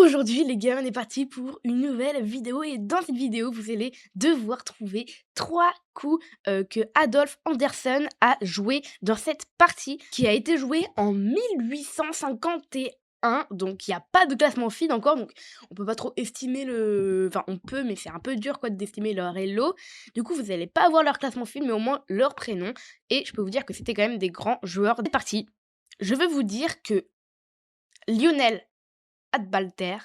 Aujourd'hui, les gars, on est parti pour une nouvelle vidéo et dans cette vidéo, vous allez devoir trouver 3 coups que Adolf Andersen a joué dans cette partie qui a été jouée en 1851. Donc il y a pas de classement feed encore, donc on peut pas trop estimer enfin on peut, mais c'est un peu dur quoi d'estimer leur elo. Du coup, vous allez pas avoir leur classement feed, mais au moins leur prénom et je peux vous dire que c'était quand même des grands joueurs des parties. Je veux vous dire que Lionel Adbalter,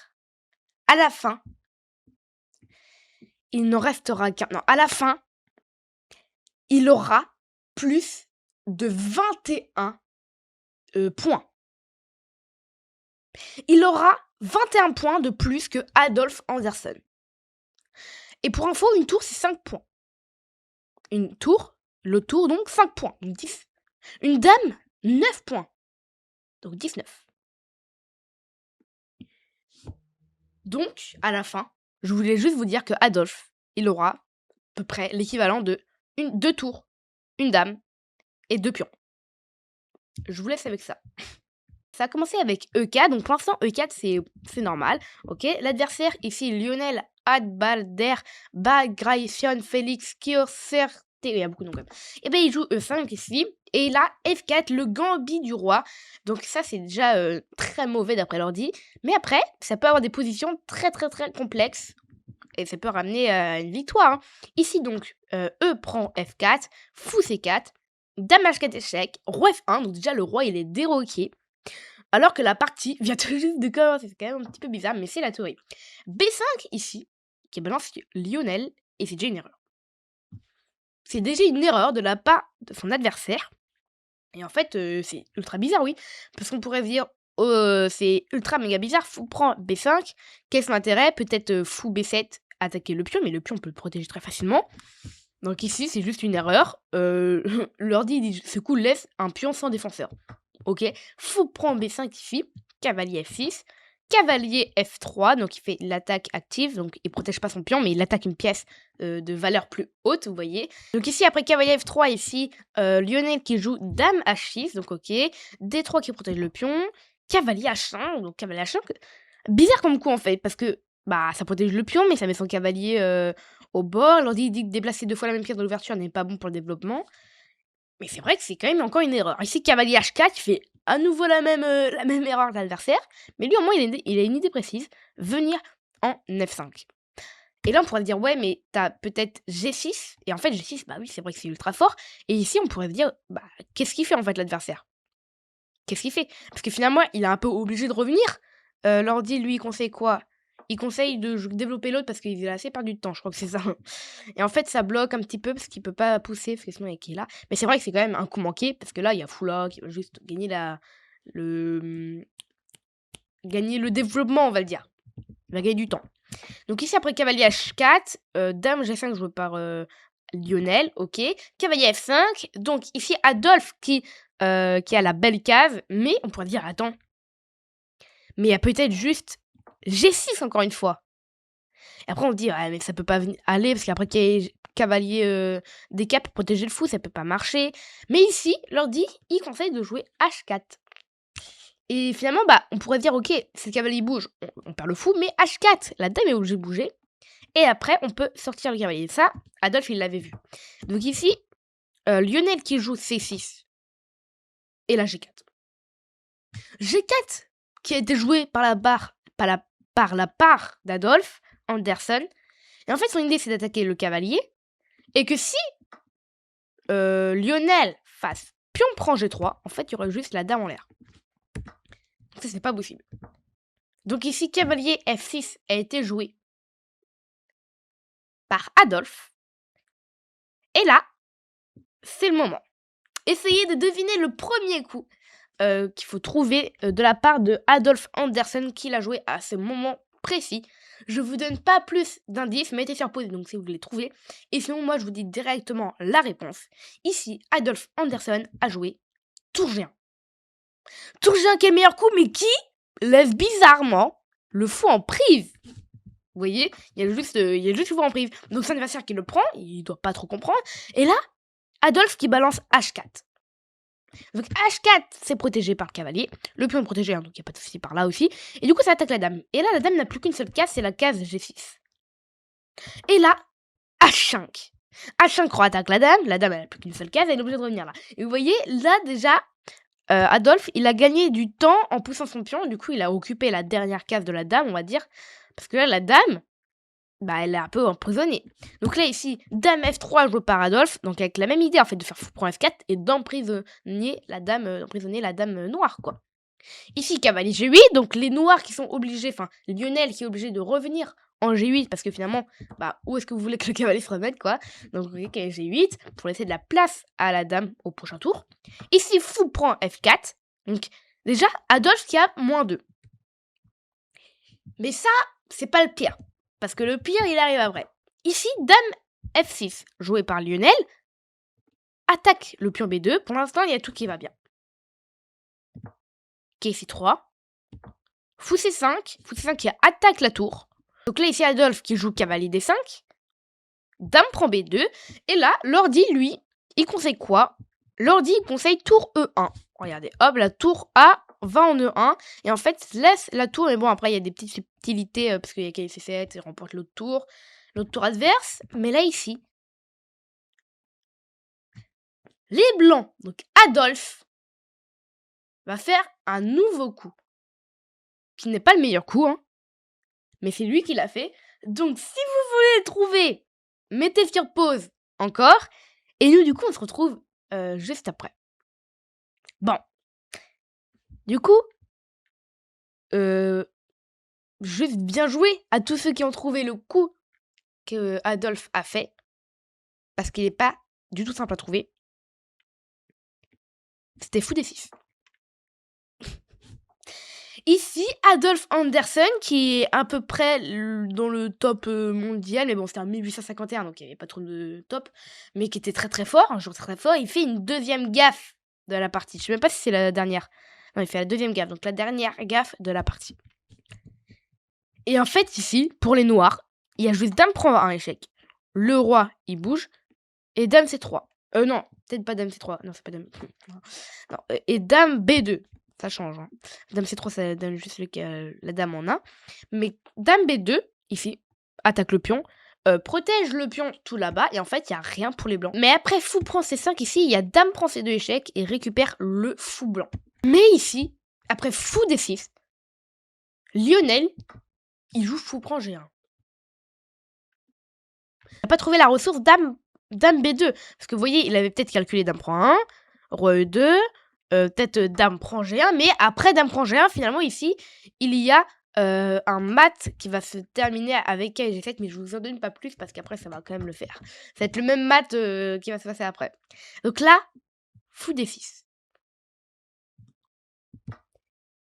à la fin, il n'en restera qu'un. Non, à la fin, il aura plus de 21 points. Il aura 21 points de plus que Adolf Andersen. Et pour info, une tour, c'est 5 points. Une tour, le tour, donc 5 points, donc 10. Une dame, 9 points, donc 19. Donc, à la fin, je voulais juste vous dire que Adolf, il aura à peu près l'équivalent de 2 tours, une dame et 2 pions. Je vous laisse avec ça. Ça a commencé avec E4, donc pour l'instant E4 c'est normal, ok. L'adversaire ici Lionel Adbalder Bagration Félix Kioser, il y a beaucoup de noms quand même. Et bien il joue E5 ici, et là F4 le gambit du roi, donc ça c'est déjà très mauvais d'après l'ordi, mais après ça peut avoir des positions très complexes, et ça peut ramener une victoire. Hein. Ici donc E prend F4, fou C4, Dame H4 échec, Roi F1, donc déjà le roi il est déroqué. Alors que la partie vient tout juste de commencer. C'est quand même un petit peu bizarre, mais c'est la théorie. B5 ici, qui balance Lionel, et c'est déjà une erreur. C'est déjà une erreur de la part de son adversaire. Et en fait, c'est ultra bizarre, oui. Parce qu'on pourrait se dire, c'est ultra méga bizarre. Fou prend B5. Quel est son intérêt? Peut-être fou B7, attaquer le pion, mais le pion on peut le protéger très facilement. Donc ici, c'est juste une erreur. L'ordi dit, ce coup laisse un pion sans défenseur. Ok, fou prend B5 ici, cavalier F6, cavalier F3, donc il fait l'attaque active, donc il protège pas son pion, mais il attaque une pièce de valeur plus haute, vous voyez. Donc ici, après cavalier F3, ici, Lionel qui joue dame H6, donc ok, D3 qui protège le pion, cavalier H1, donc cavalier H1, bizarre comme coup en fait, parce que bah ça protège le pion, mais ça met son cavalier au bord, l'ordi dit que déplacer 2 fois la même pièce dans l'ouverture n'est pas bon pour le développement. Mais c'est vrai que c'est quand même encore une erreur. Ici, cavalier H4, il fait à nouveau la même erreur que l'adversaire. Mais lui, au moins, il a une idée précise. Venir en F5. Et là, on pourrait se dire, ouais, mais t'as peut-être G6. Et en fait, G6, bah oui, c'est vrai que c'est ultra fort. Et ici, on pourrait se dire, bah, qu'est-ce qu'il fait en fait l'adversaire? Qu'est-ce qu'il fait? Parce que finalement, il est un peu obligé de revenir. L'ordi, lui, il conseille quoi? Il conseille de développer l'autre parce qu'il a assez perdu de temps, je crois que c'est ça. Et en fait, ça bloque un petit peu parce qu'il peut pas pousser, parce que sinon il est là. Mais c'est vrai que c'est quand même un coup manqué, parce que là, il y a Foula qui va juste gagner le... gagner le développement, on va le dire. Il va gagner du temps. Donc ici, après cavalier H4, dame G5 joué par Lionel, ok. Cavalier F5, donc ici Adolphe qui a la belle case, mais on pourrait dire, attends, mais il y a peut-être juste G6 encore une fois. Et après on se dit, ouais, mais ça peut pas aller, parce qu'après cavalier D4 pour protéger le fou, ça peut pas marcher. Mais ici, l'ordi, il conseille de jouer H4. Et finalement, bah, on pourrait dire, ok, si le cavalier bouge, on perd le fou, mais H4, la dame est obligée de bouger. Et après, on peut sortir le cavalier. Ça, Adolphe, il l'avait vu. Donc ici, Lionel qui joue C6. Et là, G4. G4, qui a été joué par la part d'Adolphe Andersen. Et en fait, son idée, c'est d'attaquer le cavalier. Et que si Lionel fasse pion prend G3, en fait, il y aurait juste la dame en l'air. Ça, c'est pas possible. Donc ici, cavalier F6 a été joué par Adolphe. Et là, c'est le moment. Essayez de deviner le premier coup qu'il faut trouver de la part de Adolf Andersen qu'il a joué à ce moment précis. Je vous donne pas plus d'indices, mettez sur pause donc si vous voulez trouver. Et sinon, moi, je vous dis directement la réponse. Ici, Adolf Andersen a joué tour G1. Tour G1 qui est le meilleur coup, mais qui laisse bizarrement le fou en prise. Vous voyez, il y a juste le fou en prise. Donc c'est un adversaire qui le prend, il doit pas trop comprendre. Et là, Adolphe qui balance H4. Donc H4, c'est protégé par le cavalier. Le pion est protégé, hein, donc il n'y a pas de souci par là aussi. Et du coup, ça attaque la dame. Et là, la dame n'a plus qu'une seule case, c'est la case G6. Et là, H5. H5 attaque la dame elle n'a plus qu'une seule case, elle est obligée de revenir là. Et vous voyez, là déjà, Adolphe, il a gagné du temps en poussant son pion. Du coup, il a occupé la dernière case de la dame, on va dire. Parce que là, la dame, bah, elle est un peu emprisonnée. Donc là, ici, dame F3 joué par Adolphe. Donc avec la même idée, en fait, de faire fou prend F4 et d'emprisonner la dame noire, quoi. Ici, cavalier G8. Donc les noirs qui sont obligés, enfin, Lionel qui est obligé de revenir en G8 parce que finalement, bah, où est-ce que vous voulez que le cavalier se remette, quoi. Donc vous voyez qu'il y a G8 pour laisser de la place à la dame au prochain tour. Ici, fou prend F4. Donc déjà, Adolphe qui a -2. Mais ça, c'est pas le pire. Parce que le pire, il arrive après. Ici, dame F6, joué par Lionel, attaque le pion B2. Pour l'instant, il y a tout qui va bien. Ok, C3. Fou C5. Fou C5 qui attaque la tour. Donc là, ici, Adolphe qui joue cavalier D5. Dame prend B2. Et là, l'ordi, lui, il conseille quoi? L'ordi, il conseille tour E1. Regardez, hop, la tour A va en E1. Et en fait, laisse la tour. Mais bon, après, il y a des petites subtilités. Parce qu'il y a KC7, il remporte l'autre tour adverse. Mais là, ici, les blancs, donc Adolphe, va faire un nouveau coup. Qui n'est pas le meilleur coup, hein. Mais c'est lui qui l'a fait. Donc, si vous voulez le trouver, mettez sur pause encore. Et nous, du coup, on se retrouve juste après. Bon. Du coup, juste bien joué à tous ceux qui ont trouvé le coup que Adolphe a fait. Parce qu'il n'est pas du tout simple à trouver. C'était fou des 6. Ici, Adolphe Anderson, qui est à peu près dans le top mondial, mais bon, c'était en 1851, donc il n'y avait pas trop de top, mais qui était très très fort, un joueur très très fort. Il fait une deuxième gaffe de la partie. Je sais même pas si c'est la dernière. Non, il fait la deuxième gaffe, donc la dernière gaffe de la partie. Et en fait, ici, pour les noirs, il y a juste dame prend un échec. Le roi, il bouge, et dame C3. Non, peut-être pas dame C3. Non, c'est pas dame. Non, et dame B2. Ça change. Hein. Dame C3, ça donne juste la dame en 1. Mais dame B2, ici, attaque le pion, protège le pion tout là-bas. Et en fait, il n'y a rien pour les blancs. Mais après, fou prend C5, ici, il y a dame prend C2 échec et récupère le fou blanc. Mais ici, après fou D6, Lionel, il joue fou prend G1. Il n'a pas trouvé la ressource dame B2. Parce que vous voyez, il avait peut-être calculé dame prend 1, roi E2, peut-être dame prend G1, mais après dame prend G1, finalement ici, il y a un mat qui va se terminer avec G7, mais je vous en donne pas plus parce qu'après ça va quand même le faire. Ça va être le même mat qui va se passer après. Donc là, fou D6.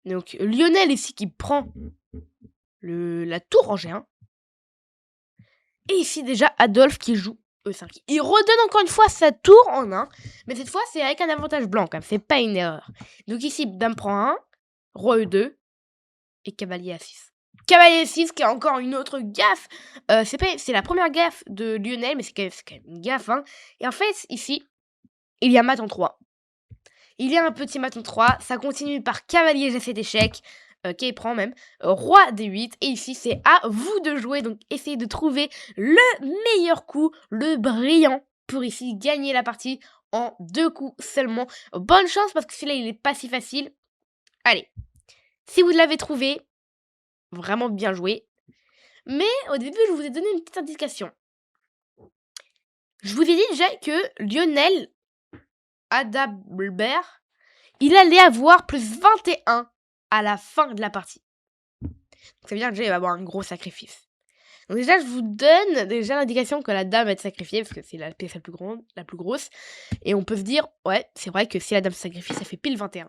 Donc Lionel ici qui prend la tour en G1. Et ici déjà Adolphe qui joue E5. Il redonne encore une fois sa tour en 1. Mais cette fois, c'est avec un avantage blanc quand même. C'est pas une erreur. Donc ici, dame prend 1, roi E2 et cavalier A6. Cavalier A6 qui a encore une autre gaffe. C'est la première gaffe de Lionel, mais c'est quand même une gaffe. Hein. Et en fait, ici, il y a mat en 3. Il y a un petit mat en 3. Ça continue par cavalier G7 échec. Qui prend même roi D8 et ici c'est à vous de jouer, donc essayez de trouver le meilleur coup, le brillant pour ici gagner la partie en 2 coups seulement. Bonne chance parce que celui-là il est pas si facile. Allez, si vous l'avez trouvé, vraiment bien joué. Mais au début je vous ai donné une petite indication. Je vous ai dit déjà que Lionel Adalbert, il allait avoir plus 21 à la fin de la partie. Donc ça veut dire que déjà il va avoir un gros sacrifice. Donc déjà je vous donne déjà l'indication que la dame va être sacrifiée parce que c'est la pièce la plus grosse. Et on peut se dire, ouais, c'est vrai que si la dame se sacrifie, ça fait pile 21.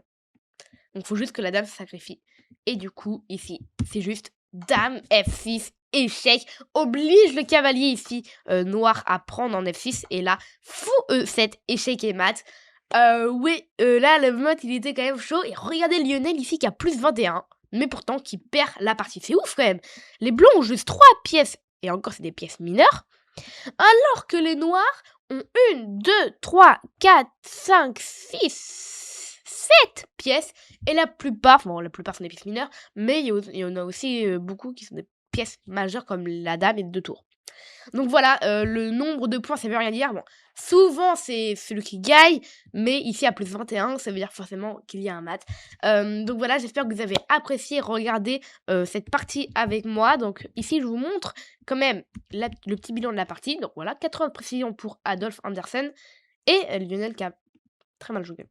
Donc il faut juste que la dame se sacrifie. Et du coup, ici, c'est juste dame F6, échec, oblige le cavalier ici noir à prendre en F6. Et là, fou E7, échec et mat. Oui, là, le mode, il était quand même chaud. Et regardez Lionel ici qui a plus 21. Mais pourtant, qui perd la partie. C'est ouf quand même. Les blancs ont juste 3 pièces. Et encore, c'est des pièces mineures. Alors que les noirs ont 1, 2, 3, 4, 5, 6, 7 pièces. Et la plupart, bon, la plupart sont des pièces mineures, mais il y en a aussi beaucoup qui sont des pièces majeures comme la dame et 2 tours. Donc voilà, le nombre de points, ça veut rien dire. Bon, souvent, c'est celui qui gagne, mais ici, à plus 21, ça veut dire forcément qu'il y a un mat. Donc voilà, j'espère que vous avez apprécié regarder cette partie avec moi. Donc ici, je vous montre quand même le petit bilan de la partie. Donc voilà, 80 de précision pour Adolf Andersen et Lionel qui a très mal joué.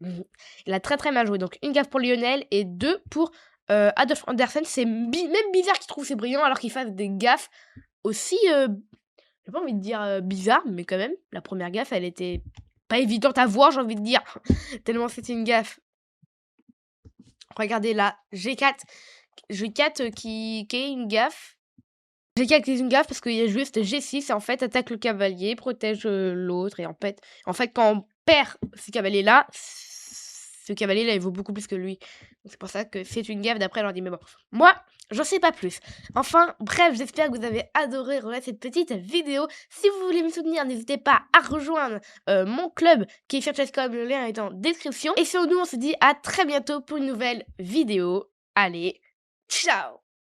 Il a très très mal joué. Donc une gaffe pour Lionel et 2 pour Adolf Andersen. C'est même bizarre qu'il trouve c'est brillant alors qu'il fasse des gaffes aussi j'ai pas envie de dire, bizarre, mais quand même, la première gaffe, elle était pas évidente à voir, j'ai envie de dire, tellement c'était une gaffe. Regardez là, G4 qui est une gaffe. G4 qui est une gaffe parce qu'il y a juste G6 et en fait attaque le cavalier, protège, l'autre et en fait quand on perd ce cavalier-là, ce cavalier-là, il vaut beaucoup plus que lui. Donc c'est pour ça que c'est une gaffe d'après leur dit mais bon, moi, j'en sais pas plus. Enfin, bref, j'espère que vous avez adoré regarder cette petite vidéo. Si vous voulez me soutenir, n'hésitez pas à rejoindre, mon club qui est sur Chess.com, le lien est en description. Et sur nous, on se dit à très bientôt pour une nouvelle vidéo. Allez, ciao!